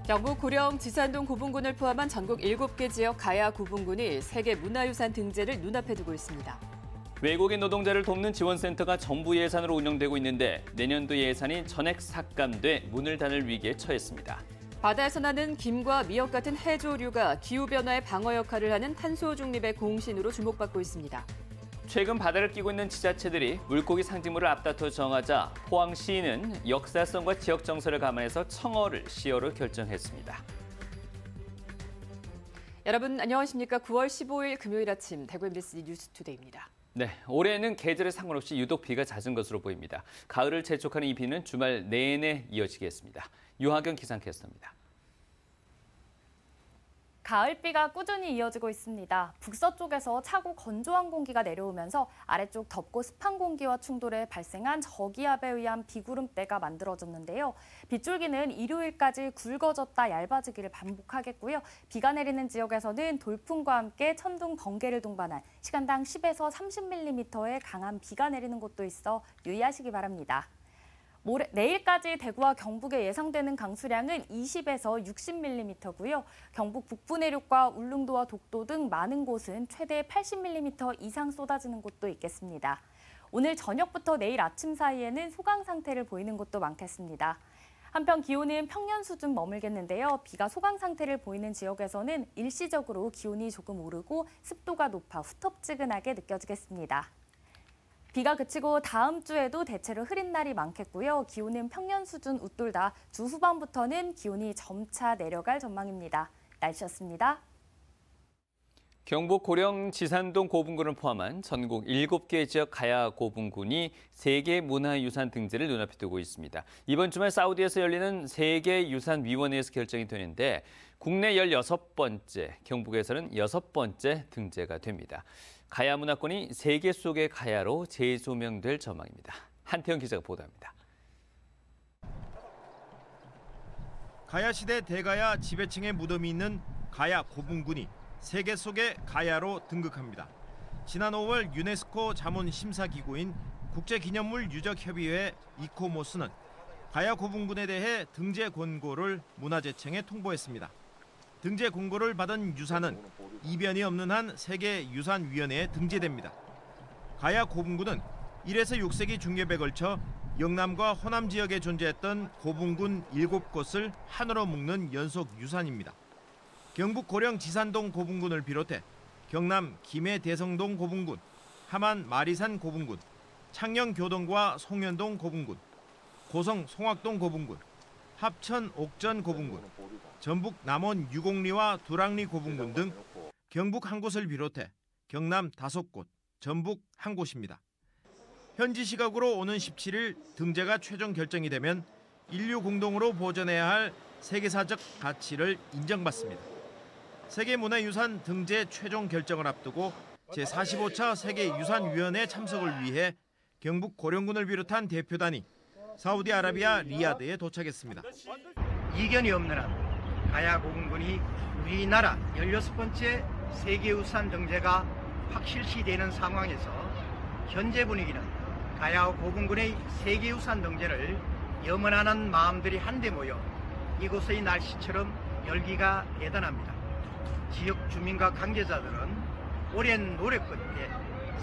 경북 고령 지산동 고분군을 포함한 전국 7개 지역 가야 고분군이 세계 문화유산 등재를 눈앞에 두고 있습니다. 외국인 노동자를 돕는 지원센터가 정부 예산으로 운영되고 있는데 내년도 예산이 전액 삭감돼 문을 닫을 위기에 처했습니다. 바다에서 나는 김과 미역 같은 해조류가 기후변화의 방어 역할을 하는 탄소 중립의 공신으로 주목받고 있습니다. 최근 바다를 끼고 있는 지자체들이 물고기 상징물을 앞다퉈 정하자 포항시는 역사성과 지역 정서를 감안해서 청어를 시어로 결정했습니다. 여러분 안녕하십니까? 9월 15일 금요일 아침 대구 MBC 뉴스투데이입니다. 네, 올해는 계절에 상관없이 유독 비가 잦은 것으로 보입니다. 가을을 재촉하는 이 비는 주말 내내 이어지겠습니다. 유하경 기상캐스터입니다. 가을비가 꾸준히 이어지고 있습니다. 북서쪽에서 차고 건조한 공기가 내려오면서 아래쪽 덥고 습한 공기와 충돌해 발생한 저기압에 의한 비구름대가 만들어졌는데요. 빗줄기는 일요일까지 굵어졌다 얇아지기를 반복하겠고요. 비가 내리는 지역에서는 돌풍과 함께 천둥, 번개를 동반한 시간당 10에서 30mm의 강한 비가 내리는 곳도 있어 유의하시기 바랍니다. 내일까지 대구와 경북에 예상되는 강수량은 20에서 60mm고요. 경북 북부 내륙과 울릉도와 독도 등 많은 곳은 최대 80mm 이상 쏟아지는 곳도 있겠습니다. 오늘 저녁부터 내일 아침 사이에는 소강 상태를 보이는 곳도 많겠습니다. 한편 기온은 평년 수준 머물겠는데요. 비가 소강 상태를 보이는 지역에서는 일시적으로 기온이 조금 오르고 습도가 높아 후텁지근하게 느껴지겠습니다. 비가 그치고 다음 주에도 대체로 흐린 날이 많겠고요. 기온은 평년 수준 웃돌다 주 후반부터는 기온이 점차 내려갈 전망입니다. 날씨였습니다. 경북 고령 지산동 고분군을 포함한 전국 7개 지역 가야 고분군이 세계 문화유산 등재를 눈앞에 두고 있습니다. 이번 주말 사우디에서 열리는 세계유산위원회에서 결정이 되는데 국내 16번째, 경북에서는 6번째 등재가 됩니다. 가야 문화권이 세계 속의 가야로 재조명될 전망입니다. 한태영 기자가 보도합니다. 가야시대 대가야 지배층의 무덤이 있는 가야 고분군이 세계 속의 가야로 등극합니다. 지난 5월 유네스코 자문심사기구인 국제기념물 유적협의회 이코모스는 가야 고분군에 대해 등재 권고를 문화재청에 통보했습니다. 등재 권고를 받은 유산은 이변이 없는 한 세계유산위원회에 등재됩니다. 가야 고분군은 1에서 6세기 중엽에 걸쳐 영남과 호남 지역에 존재했던 고분군 7곳을 하나로 묶는 연속 유산입니다. 경북 고령 지산동 고분군을 비롯해 경남 김해 대성동 고분군, 함안 마리산 고분군, 창녕 교동과 송현동 고분군, 고성 송악동 고분군, 합천 옥전 고분군, 전북 남원 유곡리와 두랑리 고분군 등 경북 한 곳을 비롯해 경남 5곳, 전북 한 곳입니다. 현지 시각으로 오는 17일 등재가 최종 결정이 되면 인류 공동으로 보존해야 할 세계사적 가치를 인정받습니다. 세계문화유산 등재 최종 결정을 앞두고 제45차 세계유산위원회 참석을 위해 경북 고령군을 비롯한 대표단이 사우디아라비아 리야드에 도착했습니다. 이견이 없는 한 가야 고분군이 우리나라 16번째 세계유산 등재가 확실시되는 상황에서 현재 분위기는 가야 고분군의 세계유산 등재를 염원하는 마음들이 한데 모여 이곳의 날씨처럼 열기가 대단합니다. 지역 주민과 관계자들은 오랜 노력 끝에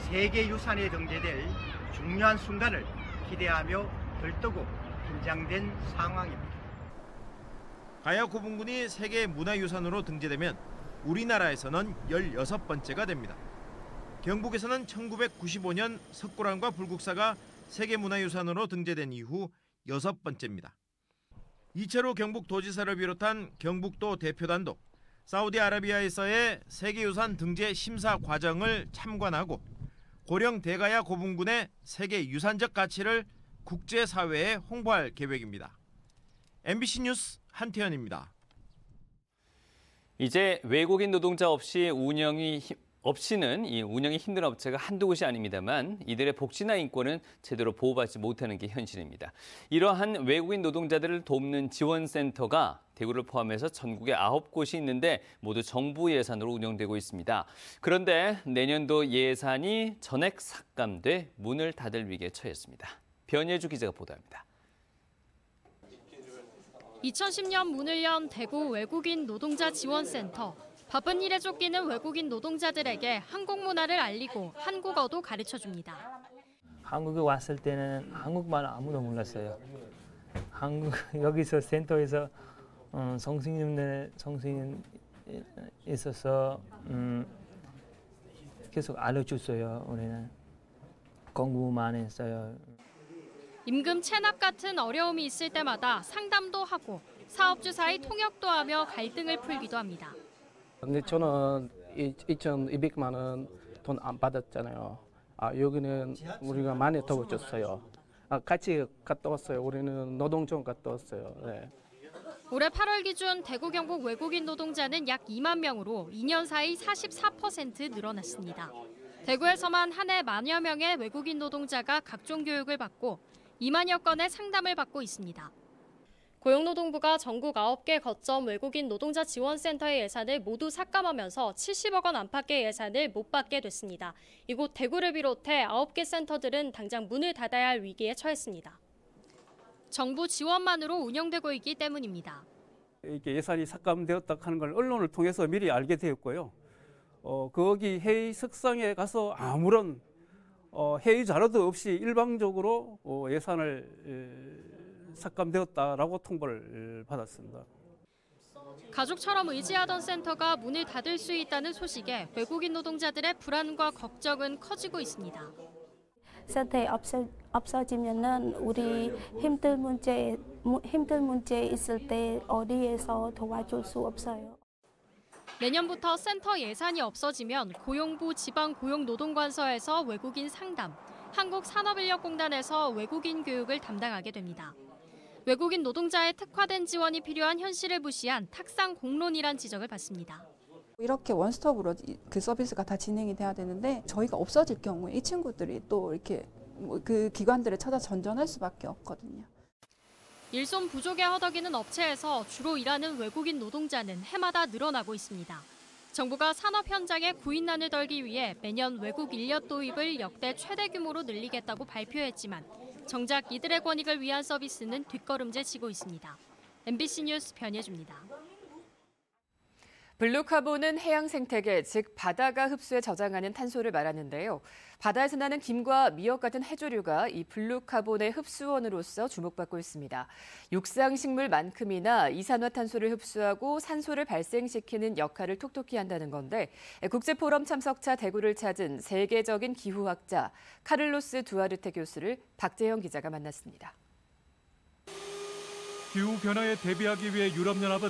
세계유산에 등재될 중요한 순간을 기대하며 들뜨고 긴장된 상황입니다. 가야 고분군이 세계문화유산으로 등재되면 우리나라에서는 16번째가 됩니다. 경북에서는 1995년 석굴암과 불국사가 세계문화유산으로 등재된 이후 6번째입니다. 이채로 경북도지사를 비롯한 경북도 대표단도 사우디아라비아에서의 세계유산 등재 심사 과정을 참관하고 고령 대가야 고분군의 세계유산적 가치를 국제사회에 홍보할 계획입니다. MBC 뉴스 한태현입니다. 이제 외국인 노동자 없이는 이 운영이 힘든 업체가 한두 곳이 아닙니다만 이들의 복지나 인권은 제대로 보호받지 못하는 게 현실입니다. 이러한 외국인 노동자들을 돕는 지원센터가 대구를 포함해서 전국에 9곳이 있는데 모두 정부 예산으로 운영되고 있습니다. 그런데 내년도 예산이 전액 삭감돼 문을 닫을 위기에 처했습니다. 변예주 기자가 보도합니다. 2010년 문을 연 대구 외국인 노동자 지원센터. 바쁜 일에 쫓기는 외국인 노동자들에게 한국 문화를 알리고 한국어도 가르쳐줍니다. 한국에 왔을 때는 한국말 아무도 몰랐어요. 여기서 센터에서 선생님 있어서 계속 알려줬어요. 우리는 공부만 했어요. 임금 체납 같은 어려움이 있을 때마다 상담도 하고 사업주 사이 통역도 하며 갈등을 풀기도 합니다. 근데 저는 2,200만 원 돈 안 받았잖아요. 여기는 우리가 많이 더 줬어요. 같이 갔다 왔어요. 우리는 노동청 갔다 왔어요. 네. 올해 8월 기준 대구 경북 외국인 노동자는 약 2만 명으로 2년 사이 44% 늘어났습니다. 대구에서만 한 해 만여 명의 외국인 노동자가 각종 교육을 받고 2만여 건의 상담을 받고 있습니다. 고용노동부가 전국 9개 거점 외국인 노동자 지원센터의 예산을 모두 삭감하면서 70억 원 안팎의 예산을 못 받게 됐습니다. 이곳 대구를 비롯해 9개 센터들은 당장 문을 닫아야 할 위기에 처했습니다. 정부 지원만으로 운영되고 있기 때문입니다. 이렇게 예산이 삭감되었다 하는 걸 언론을 통해서 미리 알게 되었고요. 거기 회의석상에 가서 아무런 회의 자료도 없이 일방적으로 예산을 삭감되었다라고 통보를 받았습니다. 가족처럼 의지하던 센터가 문을 닫을 수 있다는 소식에 외국인 노동자들의 불안과 걱정은 커지고 있습니다. 센터에 없어지면은 우리 힘든 문제 있을 때 어디에서 도와줄 수 없어요. 내년부터 센터 예산이 없어지면 고용부 지방고용노동관서에서 외국인 상담, 한국산업인력공단에서 외국인 교육을 담당하게 됩니다. 외국인 노동자의 특화된 지원이 필요한 현실을 무시한 탁상 공론이란 지적을 받습니다. 이렇게 원스톱으로 그 서비스가 다 진행이 돼야 되는데 저희가 없어질 경우에 이 친구들이 또 이렇게 그 기관들을 찾아 전전할 수밖에 없거든요. 일손 부족에 허덕이는 업체에서 주로 일하는 외국인 노동자는 해마다 늘어나고 있습니다. 정부가 산업 현장의 구인난을 덜기 위해 매년 외국 인력 도입을 역대 최대 규모로 늘리겠다고 발표했지만 정작 이들의 권익을 위한 서비스는 뒷걸음질 치고 있습니다. MBC 뉴스 변예주입니다. 블루카본은 해양 생태계, 즉 바다가 흡수해 저장하는 탄소를 말하는데요. 바다에서 나는 김과 미역 같은 해조류가 이 블루카본의 흡수원으로서 주목받고 있습니다. 육상식물만큼이나 이산화탄소를 흡수하고 산소를 발생시키는 역할을 톡톡히 한다는 건데 국제포럼 참석차 대구를 찾은 세계적인 기후학자 카를로스 두아르테 교수를 박재영 기자가 만났습니다. 기후변화에 대비하기 위해 유럽연합은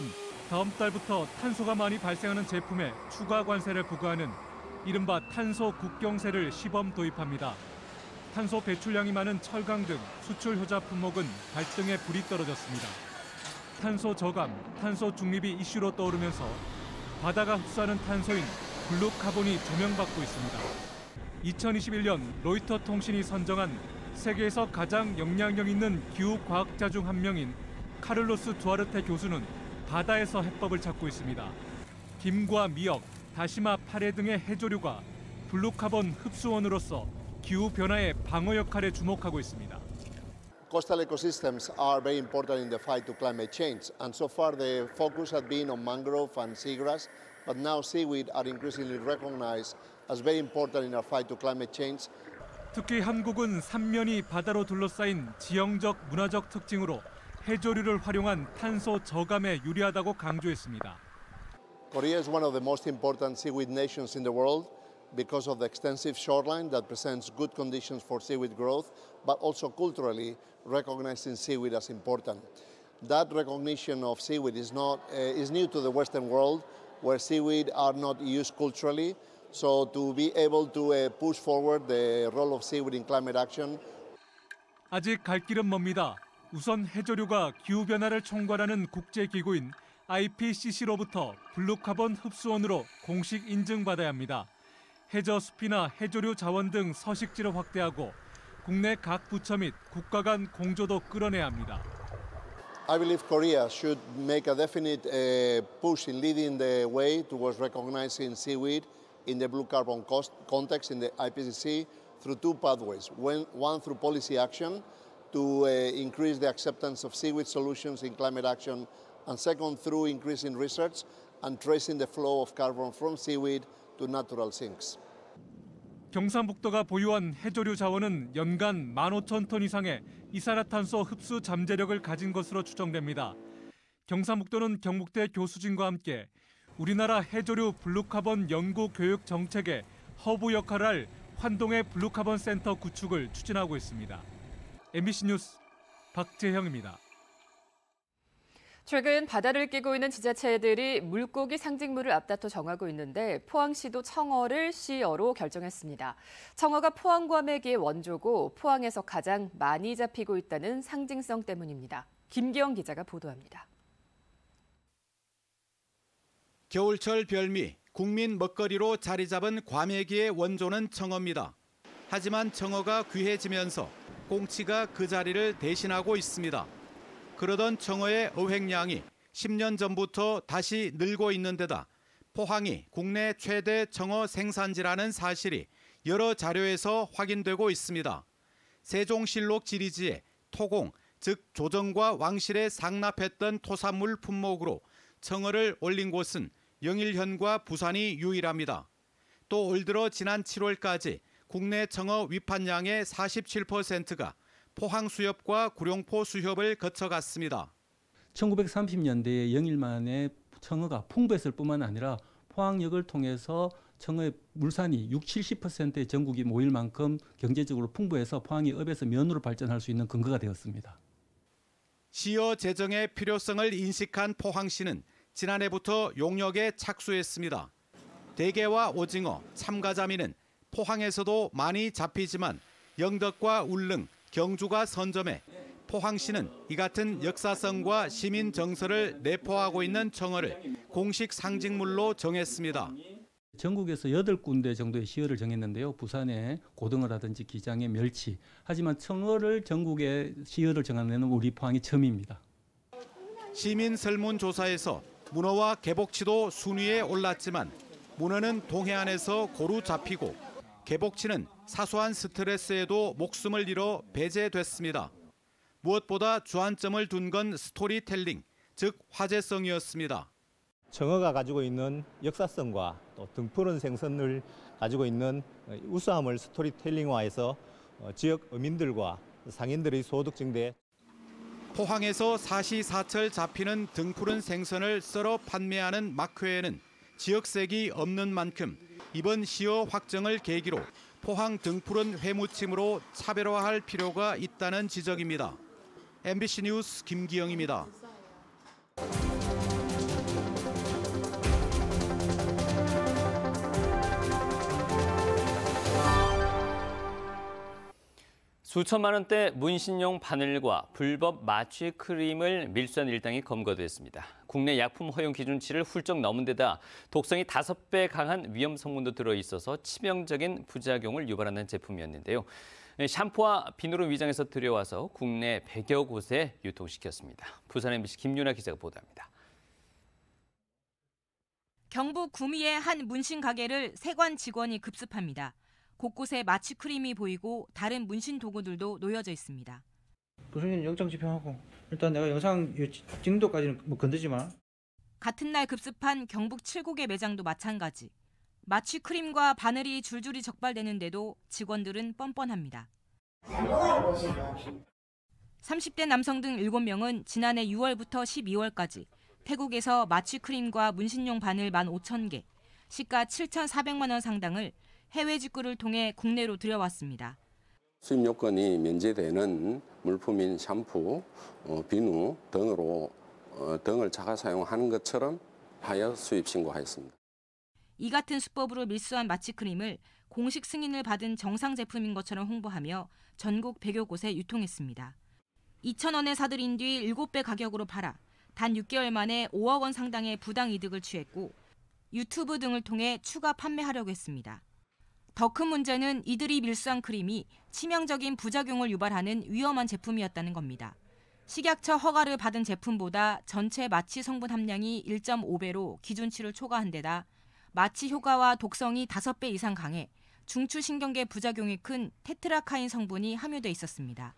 다음 달부터 탄소가 많이 발생하는 제품에 추가 관세를 부과하는 이른바 탄소 국경세를 시범 도입합니다. 탄소 배출량이 많은 철강 등 수출 효자 품목은 발등에 불이 떨어졌습니다. 탄소 저감, 탄소 중립이 이슈로 떠오르면서 바다가 흡수하는 탄소인 블루카본이 조명받고 있습니다. 2021년 로이터 통신이 선정한 세계에서 가장 영향력 있는 기후과학자 중 한 명인 카를로스 두아르테 교수는 바다에서 해법을 찾고 있습니다. 김과 미역, 다시마, 파래 등의 해조류가 블루카본 흡수원으로서 기후변화의 방어 역할에 주목하고 있습니다. Coastal ecosystems are very important in the fight to climate change, and so far the focus has been on mangrove and seagrass, but now seaweed are increasingly recognized as very important in our fight to climate change. 특히 한국은 삼면이 바다로 둘러싸인 지형적, 문화적 특징으로 해조류를 활용한 탄소 저감에 유리하다고 강조했습니다. Korea is one of the most important seaweed nations in the world because of the extensive shoreline that presents good conditions for seaweed growth, but also culturally recognizing seaweed as important. That recognition of seaweed is new to the Western world, where seaweed are not used culturally. So to be able to push forward the role of seaweed in climate action. 아직 갈 길은 멉니다. 우선 해조류가 기후변화를 총괄하는 국제기구인 IPCC로부터 블루카본 흡수원으로 공식 인증받아야 합니다. 해저 숲이나 해조류 자원 등 서식지를 확대하고 국내 각 부처 및 국가 간 공조도 끌어내야 합니다. I believe Korea should make a definite push in leading the way towards recognizing seaweed in the blue carbon context in the IPCC through two pathways. One through policy action, to increase the acceptance of seaweed solutions in climate action, and second, through increasing research and tracing the flow of carbon from seaweed to natural sinks. 경상북도가 보유한 해조류 자원은 연간 15,000톤 이상의 이산화탄소 흡수 잠재력을 가진 것으로 추정됩니다. 경상북도는 경북대 교수진과 함께 우리나라 해조류 블루카본 연구 교육 정책의 허브 역할을 할 환동의 블루카본 센터 구축을 추진하고 있습니다. MBC 뉴스 박재형입니다. 최근 바다를 끼고 있는 지자체들이 물고기 상징물을 앞다퉈 정하고 있는데 포항시도 청어를 시어로 결정했습니다. 청어가 포항과메기의 원조고 포항에서 가장 많이 잡히고 있다는 상징성 때문입니다. 김기영 기자가 보도합니다. 겨울철 별미, 국민 먹거리로 자리 잡은 과메기의 원조는 청어입니다. 하지만 청어가 귀해지면서 꽁치가 그 자리를 대신하고 있습니다. 그러던 청어의 어획량이 10년 전부터 다시 늘고 있는 데다 포항이 국내 최대 청어 생산지라는 사실이 여러 자료에서 확인되고 있습니다. 세종실록 지리지에 토공, 즉 조정과 왕실에 상납했던 토산물 품목으로 청어를 올린 곳은 영일현과 부산이 유일합니다. 또 올 들어 지난 7월까지 국내 청어 위판량의 47%가 포항 수협과 구룡포 수협을 거쳐갔습니다. 1930년대에 영일만의 청어가 풍부했을 뿐만 아니라 포항역을 통해서 청어의 물산이 60-70%의 전국이 모일 만큼 경제적으로 풍부해서 포항이 업에서 면으로 발전할 수 있는 근거가 되었습니다. 시어 제정의 필요성을 인식한 포항시는 지난해부터 용역에 착수했습니다. 대게와 오징어, 참가자미는 포항에서도 많이 잡히지만 영덕과 울릉, 경주가 선점해 포항시는 이 같은 역사성과 시민 정서를 내포하고 있는 청어를 공식 상징물로 정했습니다. 전국에서 8군데 정도의 시어를 정했는데요. 부산에 고등어라든지 기장에 멸치. 하지만 청어를 전국에 시어를 정하는 우리 포항이 처음입니다. 시민 설문조사에서 문어와 개복치도 순위에 올랐지만 문어는 동해안에서 고루 잡히고 개복치는 사소한 스트레스에도 목숨을 잃어 배제됐습니다. 무엇보다 주안점을 둔 건 스토리텔링, 즉 화제성이었습니다. 청어가 가지고 있는 역사성과 또 등푸른 생선을 가지고 있는 우수함을 스토리텔링화해서 지역 어민들과 상인들의 소득 증대. 포항에서 사시사철 잡히는 등푸른 생선을 썰어 판매하는 막회에는 지역색이 없는 만큼 이번 시어 확정을 계기로 포항 등푸른 회무침으로 차별화할 필요가 있다는 지적입니다. MBC 뉴스 김기영입니다. 수천만 원대 문신용 바늘과 불법 마취 크림을 밀수한 일당이 검거됐습니다. 국내 약품 허용 기준치를 훌쩍 넘은 데다 독성이 5배 강한 위험 성분도 들어있어서 치명적인 부작용을 유발하는 제품이었는데요. 샴푸와 비누로 위장해서 들여와서 국내 100여 곳에 유통시켰습니다. 부산 MBC 김윤아 기자가 보도합니다. 경북 구미의 한 문신 가게를 세관 직원이 급습합니다. 곳곳에 마취 크림이 보이고 다른 문신 도구들도 놓여져 있습니다. 부수님 영장 집행하고 일단 내가 영상 증도까지는 건드지 마. 같은 날 급습한 경북 7곳의 매장도 마찬가지. 마취 크림과 바늘이 줄줄이 적발되는데도 직원들은 뻔뻔합니다. 30대 남성 등 7명은 지난해 6월부터 12월까지 태국에서 마취 크림과 문신용 바늘 15,000개, 시가 7,400만 원 상당을 해외 직구를 통해 국내로 들여왔습니다. 수입 요건이 면제되는 물품인 샴푸, 비누 등을 자가 사용하는 것처럼 하여 수입 신고하였습니다. 이 같은 수법으로 밀수한 마취크림을 공식 승인을 받은 정상 제품인 것처럼 홍보하며 전국 100여 곳에 유통했습니다. 2,000원에 사들인 뒤 7배 가격으로 팔아 단 6개월 만에 5억 원 상당의 부당 이득을 취했고 유튜브 등을 통해 추가 판매하려고 했습니다. 더 큰 문제는 이들이 밀수한 크림이 치명적인 부작용을 유발하는 위험한 제품이었다는 겁니다. 식약처 허가를 받은 제품보다 전체 마취 성분 함량이 1.5배로 기준치를 초과한 데다 마취 효과와 독성이 5배 이상 강해 중추신경계 부작용이 큰 테트라카인 성분이 함유돼 있었습니다.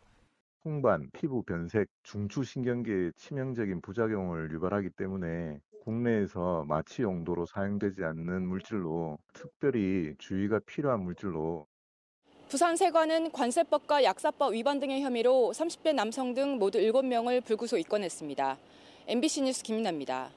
홍반, 피부 변색, 중추신경계에 치명적인 부작용을 유발하기 때문에 국내에서 마취 용도로 사용되지 않는 물질로 특별히 주의가 필요한 물질로 부산세관은 관세법과 약사법 위반 등의 혐의로 30대 남성 등 모두 7명을 불구속 입건했습니다. MBC 뉴스 김민아입니다.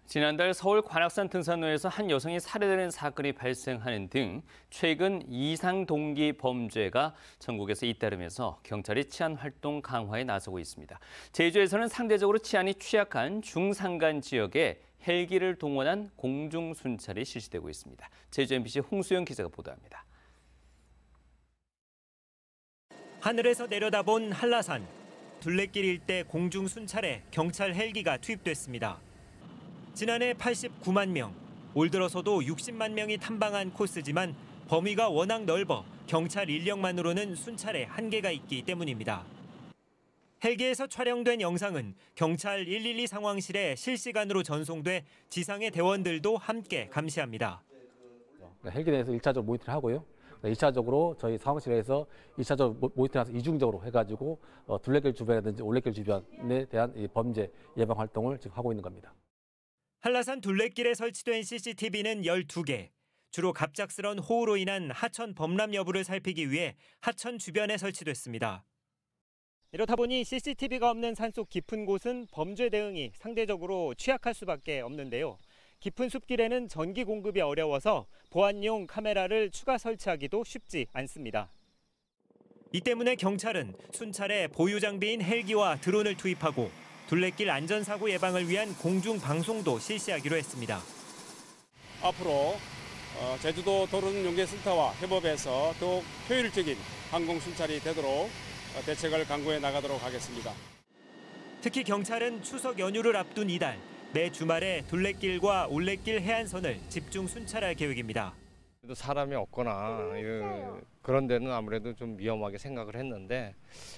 지난달 서울 관악산 등산로에서 한 여성이 살해되는 사건이 발생하는 등 최근 이상 동기 범죄가 전국에서 잇따르면서 경찰이 치안 활동 강화에 나서고 있습니다. 제주에서는 상대적으로 치안이 취약한 중산간 지역에 헬기를 동원한 공중 순찰이 실시되고 있습니다. 제주 MBC 홍수영 기자가 보도합니다. 하늘에서 내려다본 한라산. 둘레길 일대 공중 순찰에 경찰 헬기가 투입됐습니다. 지난해 89만 명, 올 들어서도 60만 명이 탐방한 코스지만 범위가 워낙 넓어 경찰 인력만으로는 순찰에 한계가 있기 때문입니다. 헬기에서 촬영된 영상은 경찰 112 상황실에 실시간으로 전송돼 지상의 대원들도 함께 감시합니다. 헬기 내에서 1차적으로 모니터를 하고요. 2차적으로 저희 상황실에서 2차적 모니터링해서 이중적으로 해가지고 둘레길 주변이라든지 올레길 주변에 대한 범죄 예방 활동을 지금 하고 있는 겁니다. 한라산 둘레길에 설치된 CCTV는 12개. 주로 갑작스런 호우로 인한 하천 범람 여부를 살피기 위해 하천 주변에 설치됐습니다. 이렇다 보니 CCTV가 없는 산속 깊은 곳은 범죄 대응이 상대적으로 취약할 수밖에 없는데요. 깊은 숲길에는 전기 공급이 어려워서 보안용 카메라를 추가 설치하기도 쉽지 않습니다. 이 때문에 경찰은 순찰에 보유 장비인 헬기와 드론을 투입하고 둘레길 안전사고 예방을 위한 공중방송도 실시하기로 했습니다. 앞으로 제주도 도로운용계센터와 협업해서 더욱 효율적인 항공순찰이 되도록 대책을 강구해 나가도록 하겠습니다. 특히 경찰은 추석 연휴를 앞둔 이달 매 주말에 둘레길과 올레길 해안선을 집중 순찰할 계획입니다. 사람이 없거나 그런 데는 아무래도 좀 위험하게 생각을 했는데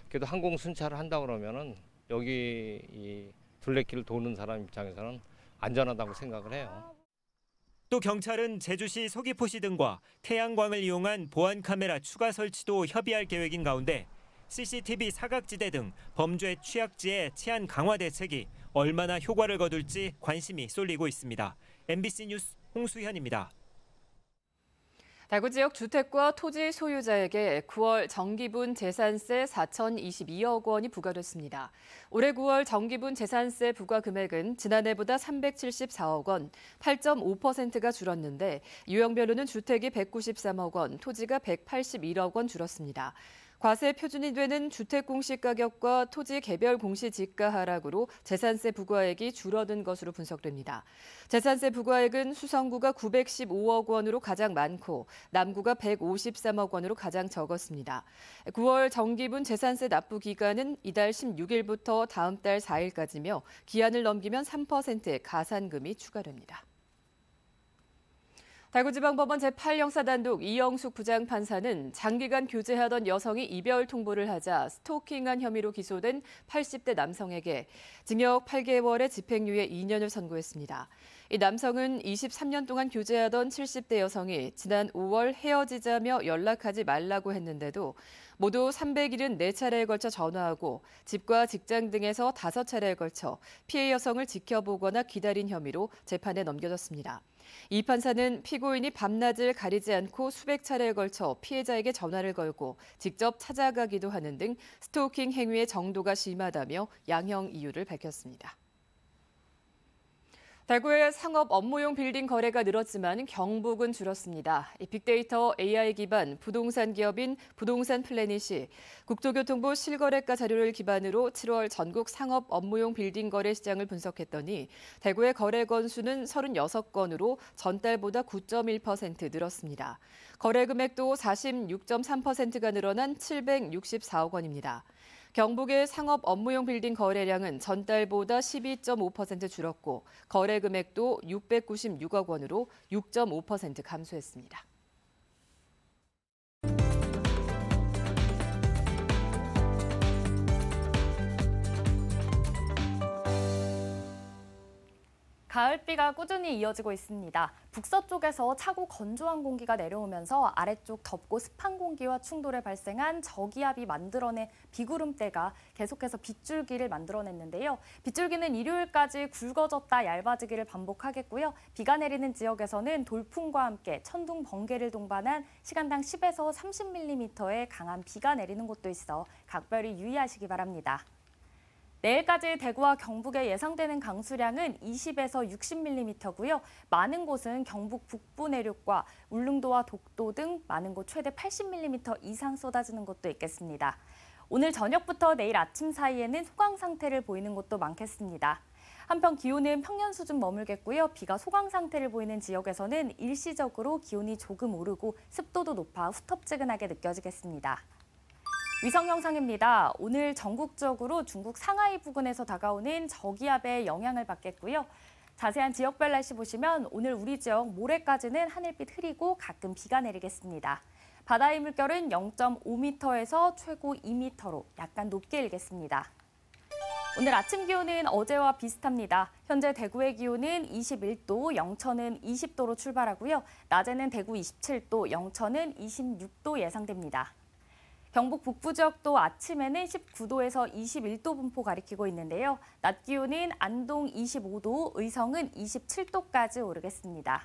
그래도 항공 순찰을 한다 그러면은 여기 이 둘레길을 도는 사람 입장에서는 안전하다고 생각을 해요. 또 경찰은 제주시 서귀포시 등과 태양광을 이용한 보안 카메라 추가 설치도 협의할 계획인 가운데 CCTV 사각지대 등 범죄 취약지의 치안 강화 대책이 얼마나 효과를 거둘지 관심이 쏠리고 있습니다. MBC 뉴스 홍수현입니다. 대구 지역 주택과 토지 소유자에게 9월 정기분 재산세 4,022억 원이 부과됐습니다. 올해 9월 정기분 재산세 부과 금액은 지난해보다 374억 원, 8.5%가 줄었는데 유형별로는 주택이 193억 원, 토지가 181억 원 줄었습니다. 과세 표준이 되는 주택 공시가격과 토지 개별 공시지가 하락으로 재산세 부과액이 줄어든 것으로 분석됩니다. 재산세 부과액은 수성구가 915억 원으로 가장 많고 남구가 153억 원으로 가장 적었습니다. 9월 정기분 재산세 납부 기간은 이달 16일부터 다음 달 4일까지며 기한을 넘기면 3%의 가산금이 추가됩니다. 대구지방법원 제8형사단독 이영숙 부장판사는 장기간 교제하던 여성이 이별 통보를 하자 스토킹한 혐의로 기소된 80대 남성에게 징역 8개월에 집행유예 2년을 선고했습니다. 이 남성은 23년 동안 교제하던 70대 여성이 지난 5월 헤어지자며 연락하지 말라고 했는데도 모두 374차례에 걸쳐 전화하고 집과 직장 등에서 5차례에 걸쳐 피해 여성을 지켜보거나 기다린 혐의로 재판에 넘겨졌습니다. 이 판사는 피고인이 밤낮을 가리지 않고 수백 차례에 걸쳐 피해자에게 전화를 걸고 직접 찾아가기도 하는 등 스토킹 행위의 정도가 심하다며 양형 이유를 밝혔습니다. 대구의 상업 업무용 빌딩 거래가 늘었지만 경북은 줄었습니다. 빅데이터 AI 기반 부동산 기업인 부동산 플래닛이 국토교통부 실거래가 자료를 기반으로 7월 전국 상업 업무용 빌딩 거래 시장을 분석했더니 대구의 거래 건수는 36건으로 전달보다 9.1% 늘었습니다. 거래 금액도 46.3%가 늘어난 764억 원입니다. 경북의 상업 업무용 빌딩 거래량은 전달보다 12.5% 줄었고 거래 금액도 696억 원으로 6.5% 감소했습니다. 가을비가 꾸준히 이어지고 있습니다. 북서쪽에서 차고 건조한 공기가 내려오면서 아래쪽 덥고 습한 공기와 충돌에 발생한 저기압이 만들어낸 비구름대가 계속해서 빗줄기를 만들어냈는데요. 빗줄기는 일요일까지 굵어졌다 얇아지기를 반복하겠고요. 비가 내리는 지역에서는 돌풍과 함께 천둥, 번개를 동반한 시간당 10에서 30mm의 강한 비가 내리는 곳도 있어 각별히 유의하시기 바랍니다. 내일까지 대구와 경북에 예상되는 강수량은 20에서 60mm고요. 많은 곳은 경북 북부 내륙과 울릉도와 독도 등 많은 곳 최대 80mm 이상 쏟아지는 곳도 있겠습니다. 오늘 저녁부터 내일 아침 사이에는 소강 상태를 보이는 곳도 많겠습니다. 한편 기온은 평년 수준 머물겠고요. 비가 소강 상태를 보이는 지역에서는 일시적으로 기온이 조금 오르고 습도도 높아 후텁지근하게 느껴지겠습니다. 위성 영상입니다. 오늘 전국적으로 중국 상하이 부근에서 다가오는 저기압의 영향을 받겠고요. 자세한 지역별 날씨 보시면 오늘 우리 지역 모레까지는 하늘빛 흐리고 가끔 비가 내리겠습니다. 바다의 물결은 0.5m에서 최고 2m로 약간 높게 일겠습니다. 오늘 아침 기온은 어제와 비슷합니다. 현재 대구의 기온은 21도, 영천은 20도로 출발하고요. 낮에는 대구 27도, 영천은 26도 예상됩니다. 경북 북부 지역도 아침에는 19도에서 21도 분포 가리키고 있는데요. 낮 기온은 안동 25도, 의성은 27도까지 오르겠습니다.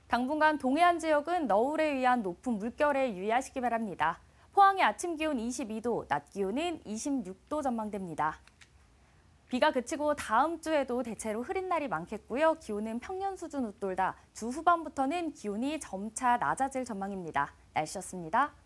당분간 동해안 지역은 너울에 의한 높은 물결에 유의하시기 바랍니다. 포항의 아침 기온 22도, 낮 기온은 26도 전망됩니다. 비가 그치고 다음 주에도 대체로 흐린 날이 많겠고요. 기온은 평년 수준 웃돌다 주 후반부터는 기온이 점차 낮아질 전망입니다. 날씨였습니다.